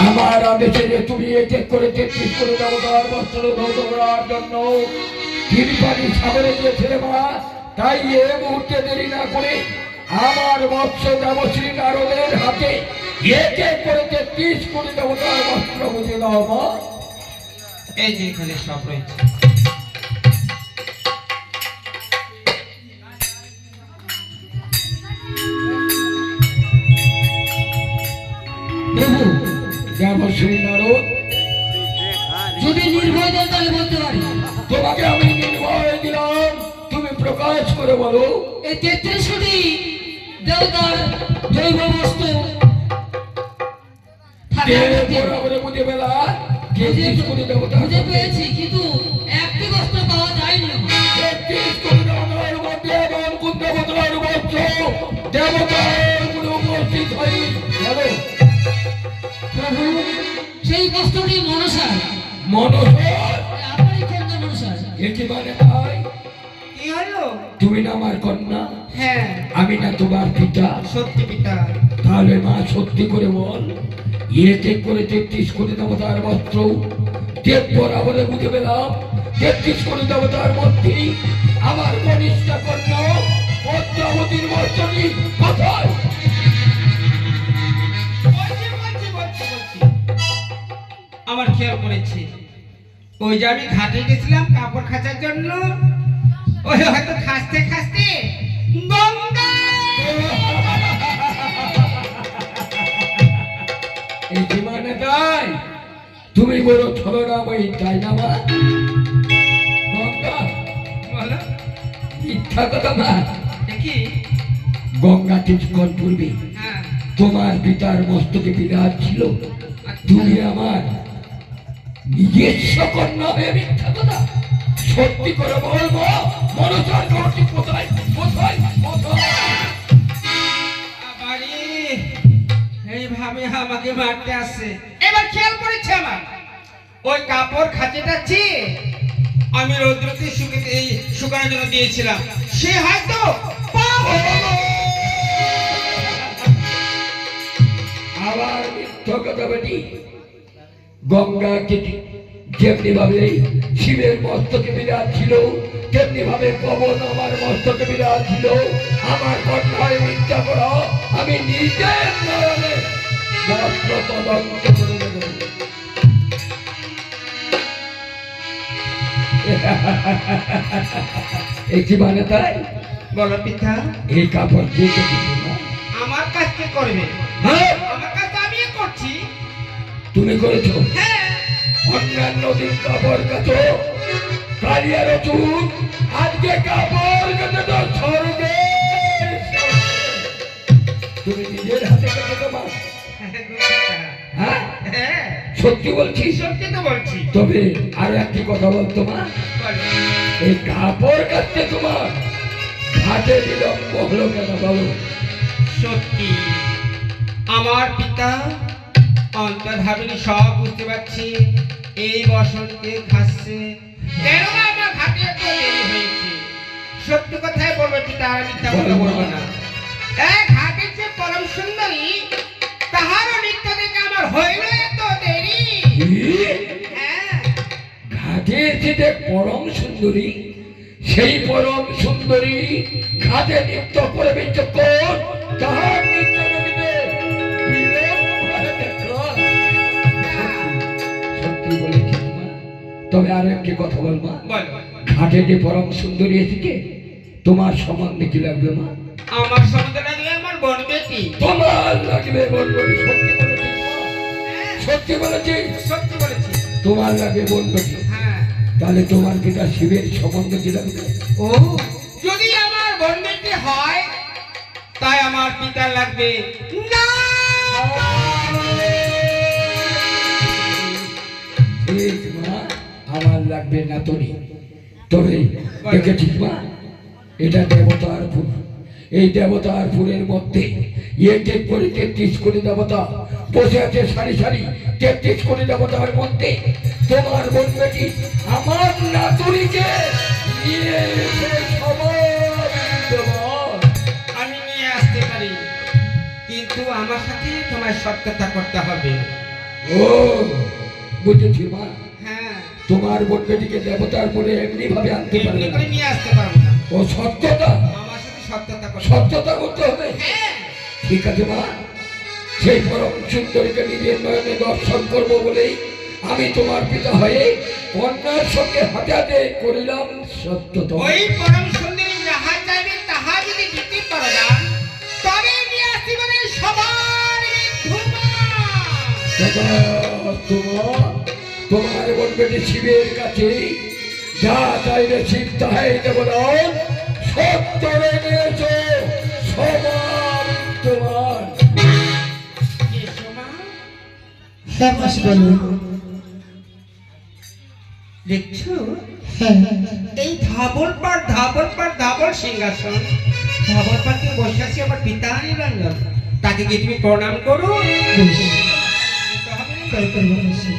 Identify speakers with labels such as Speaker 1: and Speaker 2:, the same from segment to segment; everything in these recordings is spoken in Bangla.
Speaker 1: আমার আদেশে যে তুমি এক এক করে 33 করে দেবতার বস্ত্র ধৌত করার জন্য তিরপানি সাগরে গিয়েছিলে মা। তাই এ মুহূর্তে দেরি না করে আমার বৎস দেবশ্রী নারদের হাতে এক এক করে 33 করে দেবতার বস্ত্র বুঝে দাও মা।
Speaker 2: এই যে এখানে সব রয়েছে।
Speaker 1: প্রভু দেবশ্রী নারদ,
Speaker 3: যদি নির্ভয় দেন তাহলে বলতে পারি।
Speaker 1: তোমাকে আমি নির্ভয় দিলাম, তুমি প্রকাশ করে বলো।
Speaker 3: এই 33 কোটি দেবতার জৈব বস্তু
Speaker 1: বুঝে পেলা 33 কোটি দেবতা
Speaker 3: খুঁজে পেয়েছি, কিন্তু একটি বস্তু পাওয়া যায়নি।
Speaker 1: 33 কোটি দেবতার মধ্যে এমন কোন দেবতার বস্ত্র দেবতার কোনো উপস্থিত হয়নি বলো।
Speaker 3: প্রভু সেই বস্ত্রটি মনসার।
Speaker 1: মনসার?
Speaker 3: আপনারই কন্যা মনসার।
Speaker 1: একে মানে ভাই
Speaker 2: কি হলো?
Speaker 1: তুমি না আমার কন্যা,
Speaker 2: হ্যাঁ
Speaker 1: আমি না তোমার পিতা।
Speaker 2: সত্যি পিতা।
Speaker 1: তাহলে মা সত্যি করে বল, এক এক করে 33 কোটি দেবতার বস্ত্র দেব বরাবরে বুঝে পেলাম 33 কোটি দেবতার মধ্যে আমার কনিষ্ঠা কন্যা পদ্মাবতীর বস্ত্রটি কোথায়?
Speaker 2: বলছি। আমার খেয়াল করেছি, ওই যে আমি ঘাটে গেছিলাম কাপড় খাঁচার জন্য, ওই হয়তো খাসতে খাসতে গঙ্গা।
Speaker 1: এই জীবনে তাই তুমি বড় ছলনাময়ী, তাই না মা? গঙ্গা?
Speaker 2: বলো
Speaker 1: মিথ্যা কথা মা।
Speaker 2: দেখি।
Speaker 1: গঙ্গা কিছুক্ষণ পূর্বে
Speaker 2: হ্যাঁ
Speaker 1: তোমার পিতার মস্তকে বিরাজ ছিল, তুমি আমার নিজস্ব কন্যা হয়ে মিথ্যা কথা। সত্যি করে বলবো, মনসার ঘরটি কোথায়? কোথায়? কোথায়?
Speaker 2: বাড়ি এইভাবে আমাকে মারতে আসে। এবার খেয়াল করেছে আমার ওই কাপড় খাঁচাটা চেয়ে আমি রৌদ্রতে শুকানোর জন্য দিয়েছিলাম, সে হয়তো
Speaker 1: আবার মিথ্যা কথা বেটি। গঙ্গা যেমনি ভাবে শিবের মস্তকে বিরাজ ছিল, তেমনি ভাবে পবন আমার মস্তকে বিরাজ ছিল। আমার কন্যায় মিথ্যা করো, আমি নিজের নয়নে বস্ত্র তদন্ত করে দেব। এই কি মানে তাই?
Speaker 2: বলো পিতা,
Speaker 1: এই কাপড় দিয়ে না
Speaker 2: আমার কাছে করবে?
Speaker 1: হ্যাঁ
Speaker 2: আমার কাছে আমি করছি।
Speaker 1: তুমি করেছো?
Speaker 2: হ্যাঁ
Speaker 1: অন্যান্য দিন কাপড় কাছো কালিয়ার চুল, আজকে কাপড় কাছে তো স্বর্গে। তুমি নিজের হাতে কেটে দেবা? হ্যাঁ
Speaker 2: হ্যাঁ
Speaker 1: সত্যি বলছি।
Speaker 2: সত্যি তো বলছি।
Speaker 1: তবে আর একটি কথা বলতো মা,
Speaker 2: বলো।
Speaker 1: এই কাপড় কাটতে তোমার ঘাটে বিলম্ব হলো কেন বলো?
Speaker 2: সত্যি আমার পিতা অন্তর্ভাবিনী সব বুঝতে পারছি, এই বসন্তে ঘাসছে কেন আমার ঘাটে এত দেরি হয়েছে। সত্যি কথাই বলবো পিতা, আর মিথ্যা কথা বলবো না। এক ঘাটের যে পরম সুন্দরী, তাহারও নৃত্য দেখে আমার হইল এত দেরি। হ্যাঁ
Speaker 1: ঘাটে এসে যে পরম সুন্দরী, সেই পরম সুন্দরী ঘাটে নৃত্য করে বিচক্ষণ, তাহার নৃত্য নদীতে সত্যি বলেছিস মা। তবে আরো একটি কথা বল মা,
Speaker 2: বলো।
Speaker 1: ঘাটে যে পরম সুন্দরী এসেছে, তোমার সম্বন্ধে কি লাগবে মা?
Speaker 2: আমার সম্বন্ধে লাগলে আমার বোন বেটি।
Speaker 1: তোমার লাগবে বলবি। সত্যি বলেছিস মা? সত্যি বলেছিস?
Speaker 2: সত্যি বলেছি।
Speaker 1: তোমার লাগবে বলবি।
Speaker 2: হ্যাঁ
Speaker 1: তাহলে তোমার পিতা শিবের সম্বন্ধে কি লাগবে?
Speaker 2: ও যদি আমার বোন বেটি হয়, তাই আমার পিতা লাগবে না।
Speaker 1: ঠিক মা, আমার লাগবে না তুমি। তবে দেখেছিস মা, এটা দেবতার ফুল। এই দেবতার ফুলের মধ্যে এক এক করে 33 কোটি দেবতা বসে আছে সারি সারি। 33 কোটি দেবতার মধ্যে তোমার বোন বেটি আমার নাতুরিকে নিয়ে এসে
Speaker 2: আমি নিয়ে আসতে পারি, কিন্তু আমার সাথে তোমার সত্যতা করতে হবে।
Speaker 1: ও বুঝেছি মা,
Speaker 2: হ্যাঁ,
Speaker 1: তোমার বোন বেটিকে দেবতার পরে এমনি ভাবে আনতে পারবে
Speaker 2: এমনি
Speaker 1: না।
Speaker 2: করে নিয়ে আসতে পারবো না।
Speaker 1: ও সত্যতা,
Speaker 2: আমার সাথে সত্যতা কথা।
Speaker 1: সত্যতা করতে হবে।
Speaker 2: হ্যাঁ,
Speaker 1: ঠিক আছে মা, সেই পরম সুন্দরীকে নিজের নয়নে দর্শন করবো বলেই আমি তোমার পিতা হয়ে কন্যার সঙ্গে হাতে হাতে করিলাম সত্যতা।
Speaker 2: ওই পরম সুন্দরী যাহা চাইবে তাহা যদি দিতে পারো না, তবে নিয়ে আসতে পারে সবার
Speaker 1: তোমার বোন বেটি শিবের কাছে যা চাইবে শিব তাহাই দেব না। সত্য এনেছো সবার তোমার।
Speaker 3: হ্যাঁ মাসি বলুন।
Speaker 2: দেখছো
Speaker 3: হ্যাঁ
Speaker 2: এই ধাবল সিংহাসন, ধাবল পাতে বসে আছে আমার পিতা নিরঞ্জন। তাকে গিয়ে তুমি প্রণাম করো।
Speaker 3: বেশ, তাই করবো মাসি।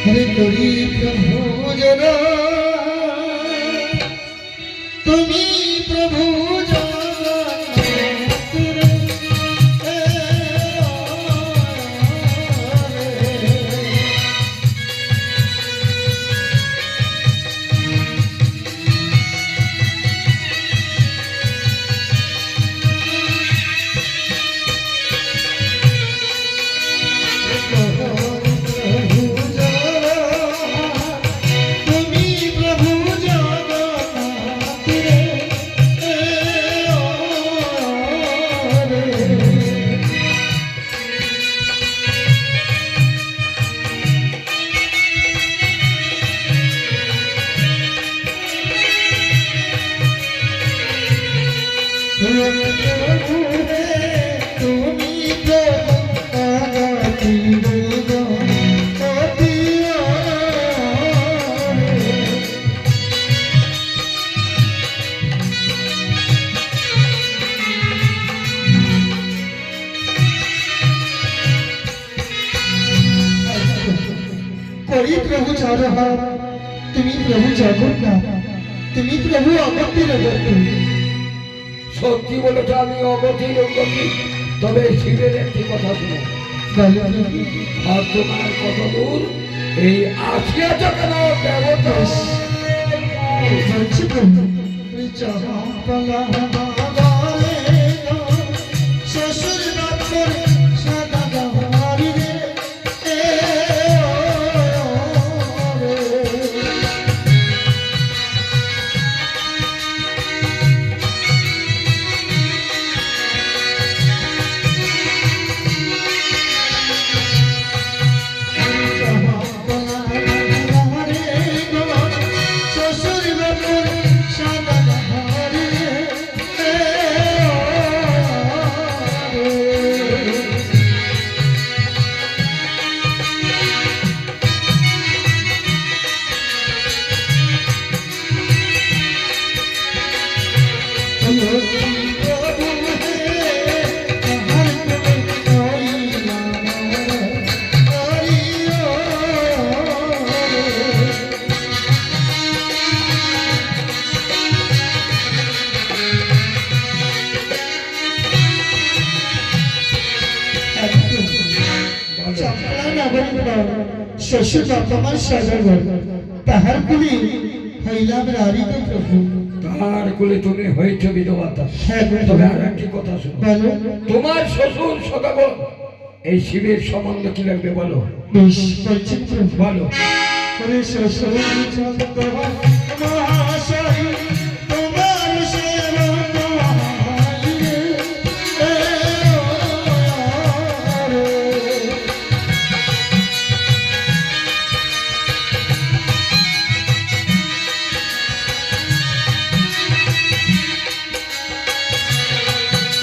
Speaker 3: হরে করি প্রভু জন, তুমি প্রভু করি প্রভু চারহা, তুমি প্রভু জগন্নাথ, তুমি প্রভু অগতির অগতি।
Speaker 1: সত্যি বলেছ আমি অগতির অগতি, তবে শিবের একটি কথা শুনো। আর তোমার কত দূর এই আসিয়াছ কেন দেবতা?
Speaker 3: বলছি প্রভু শ্বশুর নক্ষর সাদা গাহারি রে, শ্বশুর নক্ষর সাদা গাহারি রে। শ্বশুর তোমার সাজাগর, তাহার কুলি হইলাম রারিত প্রভু।
Speaker 1: তার কুলে তুমি হয়েছ বিধবাতা।
Speaker 3: হ্যাঁ
Speaker 1: তবে আর একটি কথা শুনো,
Speaker 3: বলো।
Speaker 1: তোমার শ্বশুর সদাগর এই শিবের সম্বন্ধে কি লাগবে বলো?
Speaker 3: বেশ বলছি প্রভু।
Speaker 1: বলো।
Speaker 3: হরে শ্বশুর চন্দ্র মহাশয় তোমার সেবা পাই রে,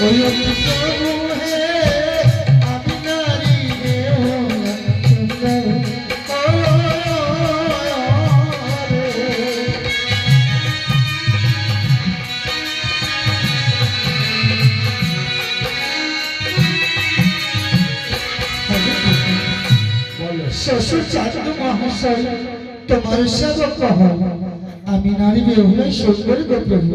Speaker 3: ওই প্রভু হে আমি নারী রে
Speaker 1: বলো।
Speaker 3: শ্বশুর চাঁদ মহাশয় তোমার সেবক কহ, আমি নারী বেহুলা সুন্দর গো প্রভু।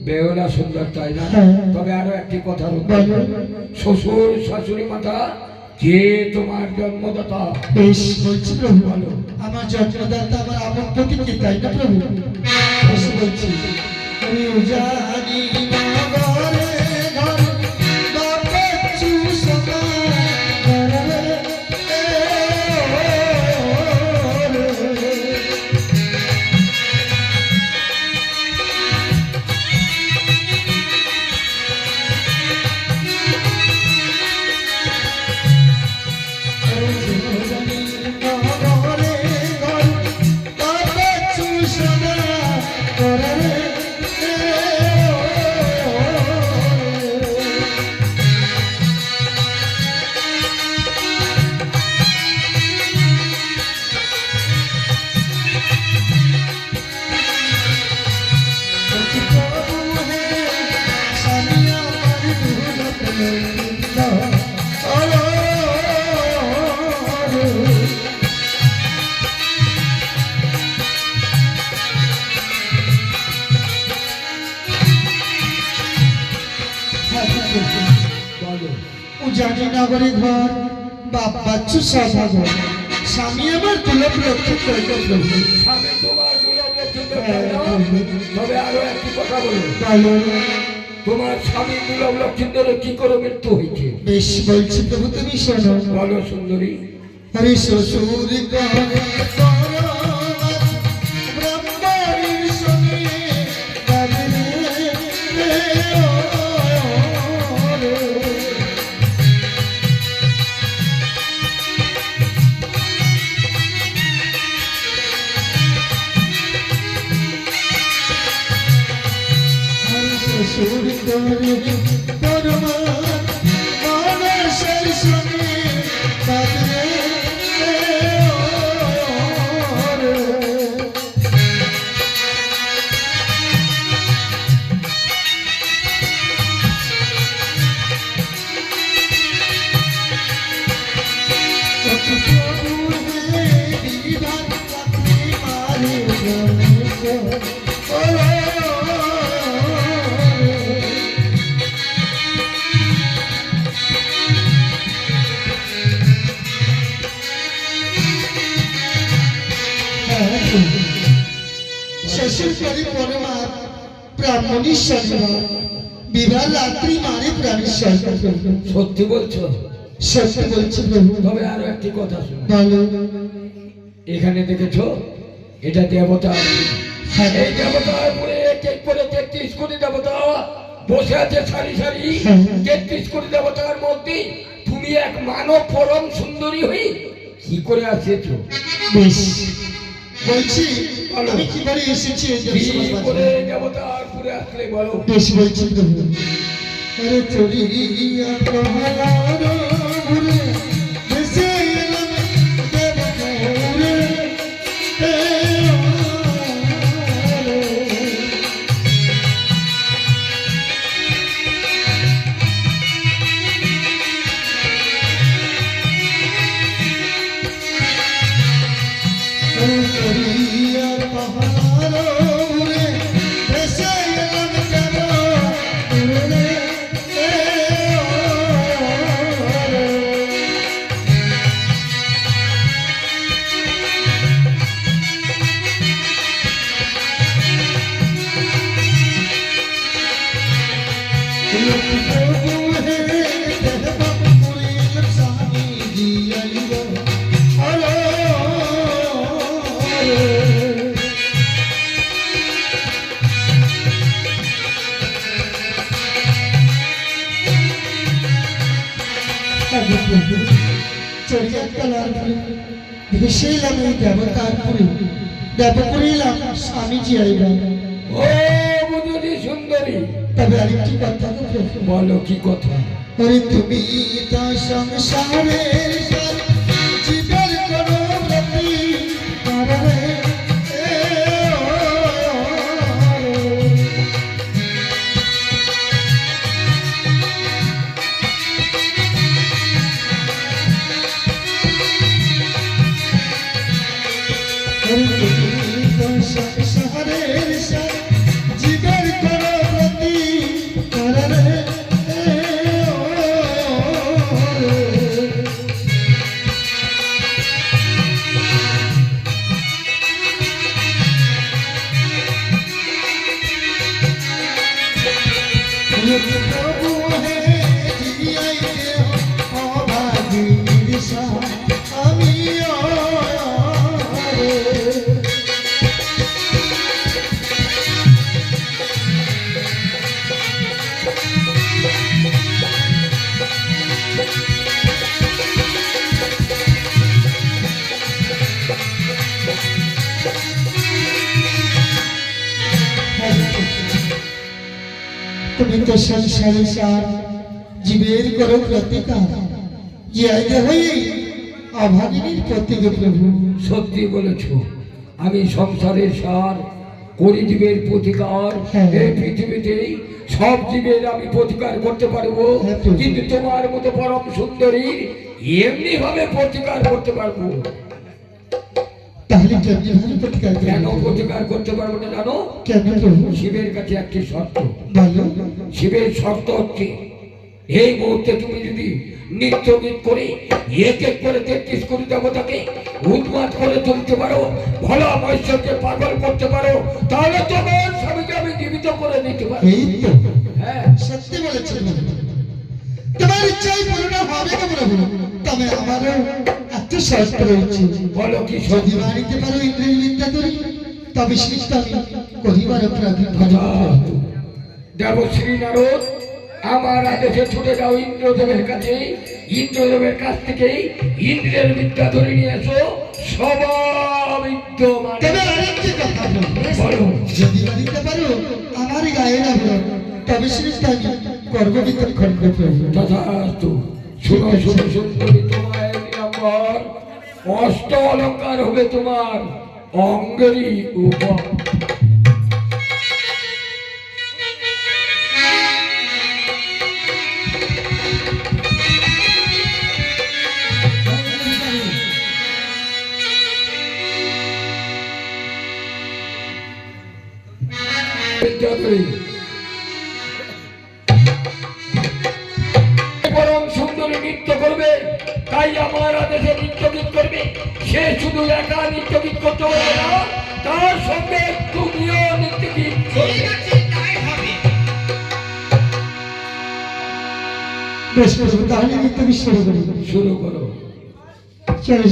Speaker 1: বেহুলা সুন্দর তাই না?
Speaker 3: হ্যাঁ।
Speaker 1: তবে আরো একটি কথা বলতে
Speaker 3: বলো।
Speaker 1: শ্বশুর শাশুড়ি মাতা যে তোমার জন্মদাতা।
Speaker 3: বেশ বলছি প্রভু,
Speaker 1: বলো।
Speaker 3: আমার জন্মদাতা আমার আপন প্রতীকে, তাই না প্রভু? বেশ বলছি, আমি জানি নগরে ঘর বাপেচু সদা ঘরে
Speaker 1: বলো।
Speaker 3: উজানি নগরে ঘর বাপ বাচ্চু সভা ঘর, স্বামী আমার দুলভ লক্ষ্য প্রভু।
Speaker 1: স্বামী তোমার দুলভ লক্ষিন্দর তাই না? তবে আরো একটি কথা বলো।
Speaker 3: বলো।
Speaker 1: তোমার স্বামী দুলভ লক্ষিন্দরের কি করে মৃত্যু হয়েছে?
Speaker 3: বেশ বলছি প্রভু, তুমি শোনো।
Speaker 1: বলো সুন্দরী।
Speaker 3: হরে শ্বশুর ঘরে ব্রহ্মারির সঙ্গে বাজরে শ্বশুর ঘরে পরমা মানুষের সঙ্গে বাজরে শ্বশুর করি পরমা ব্রাহ্মণীশ্বর বিবাহ রাত্রি মারে প্রাণীশ্বর।
Speaker 1: সত্যি বলছো?
Speaker 3: সত্য বলছি প্রভু।
Speaker 1: তবে আরো একটি কথা শোনো।
Speaker 3: বলো।
Speaker 1: এখানে দেখেছো এটা দেবতা।
Speaker 3: হ্যাঁ।
Speaker 1: এই দেবতার উপরে এক এক করে 33 কোটি দেবতা বসে আছে সারি সারি।
Speaker 3: হ্যাঁ।
Speaker 1: 33 কোটি দেবতার মধ্যে তুমি এক মানব পরম সুন্দরী হয়ে কি করে আসেছো?
Speaker 3: বেশ বলছি, আমি কি করে এসেছি এই
Speaker 1: কি
Speaker 3: দেবসমাজ
Speaker 1: করে
Speaker 3: বাজারে?
Speaker 1: দেবতার উপরে আসলে বলো।
Speaker 3: বেশ বলছি প্রভু। আরে চড়িয়া প্রহলাদ ঘুরে ভেসে এলাম দেবপুরে। আরে চড়িয়া প্রহলাদ ঘুরে ভেসে এলাম দেবপুরে। চড়িয়া কালার ভেসে এলাম এই দেবতারপুরে। দেবপুরে এলাম স্বামীজি আইবা।
Speaker 1: ও বুঝলি সুন্দরী,
Speaker 3: তবে আরেকটি কথা তো প্রভু।
Speaker 1: বলো কি কথা?
Speaker 3: ওরে তুমি তো সংসারের সার, জীবের কোনো প্রতি কারণে ওরে তুমি তো সংসারের সার, জীবের কোনো প্রতি প্রভু হে জিয়াইতে অভাগীর সাথ আমি তুমি তো সংসারে সার জীবের করো প্রতিকার জিয়াইতে হই অভাগিনীর প্রতীক প্রভু।
Speaker 1: সত্যি বলেছ, আমি সংসারের সার করি জীবের প্রতিকার।
Speaker 3: হ্যাঁ।
Speaker 1: এই পৃথিবীতেই সব জীবের আমি প্রতিকার করতে পারবো,
Speaker 3: হ্যাঁ, প্রভু।
Speaker 1: কিন্তু তোমার মতো পরম সুন্দরী এমনি ভাবে প্রতিকার করতে পারবো।
Speaker 3: তাহলে কেমনি ভাবে প্রতিকার
Speaker 1: কেন
Speaker 3: করবে?
Speaker 1: প্রতিকার করতে পারবো না জানো?
Speaker 3: কেন প্রভু?
Speaker 1: শিবের কাছে একটি শর্ত।
Speaker 3: বলো।
Speaker 1: শিবের শর্ত হচ্ছে, এই মুহূর্তে তুমি যদি নৃত্য গীত করে এক এক করে 33 কোটি দেবতাকে উন্মাদ করে তুলতে পারো, ভোলা মহেশ্বরকে পাগল করতে পারো, তাহলে তোমার স্বামীকে আমি জীবিত করে নিতে পারবো।
Speaker 3: এই তো
Speaker 1: হ্যাঁ,
Speaker 3: সত্যি বলেছেন প্রভু। তোমার ইচ্ছাই পূর্ণ হবে না প্রভু, তবে আমারও একটা শর্ত রয়েছে।
Speaker 1: বলো কি
Speaker 3: যদি
Speaker 1: সত্যি?
Speaker 3: বাড়িতে পারো ইন্দ্রের বিদ্যা করি, তবে সৃষ্ট আমি করিবার প্রাদুর্ভাব।
Speaker 1: দেবশ্রী নারদ, আমার আদেশে ছুটে যাও ইন্দ্রদেবের কাছে। ইন্দ্রদেবের কাছ থেকে ইন্দ্রের বিদ্যা ধরে নিয়ে এসো। সবাবিদ্যমান।
Speaker 3: তবে আরেকটি কথা প্রভু,
Speaker 1: বলো।
Speaker 3: যদি বাড়িতে পারো আমার গায়ে রাখো, তবে সৃষ্ট আমি গর্ভবিতর খন্ড প্রভু।
Speaker 1: তথাস্তু। শুনো শুনো সুন্দরী, তোমায় নিরাম্বর অষ্ট অলঙ্কার হবে তোমার অঙ্গেরই উপর। পরম সুন্দরী নৃত্য করবে, তাই আমার আদেশে নৃত্য গীত করবে। সে শুধু একা নৃত্য গীত করতে পারবে না, তার সঙ্গে তুমিও নৃত্য গীত করবে।
Speaker 2: ঠিক আছে, তাই হবে।
Speaker 3: বেশ প্রভু, তাহলে নৃত্য শুরু করি।
Speaker 1: শুরু করো।
Speaker 3: চলো।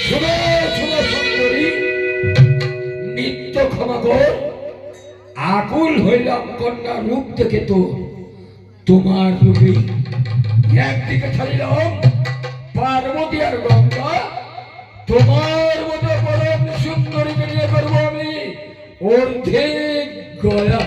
Speaker 1: শুনো শুনো সুন্দরী, নিত্য ক্ষমা কর। আকুল হইলাম কন্যা রূপ দেখে তোমার রূপে একদিকে ছাড়িলাম পার্বতী আর গঙ্গা, তোমার মতো পরম সুন্দরীকে নিয়ে করবো আমি অর্ধেক গয়া।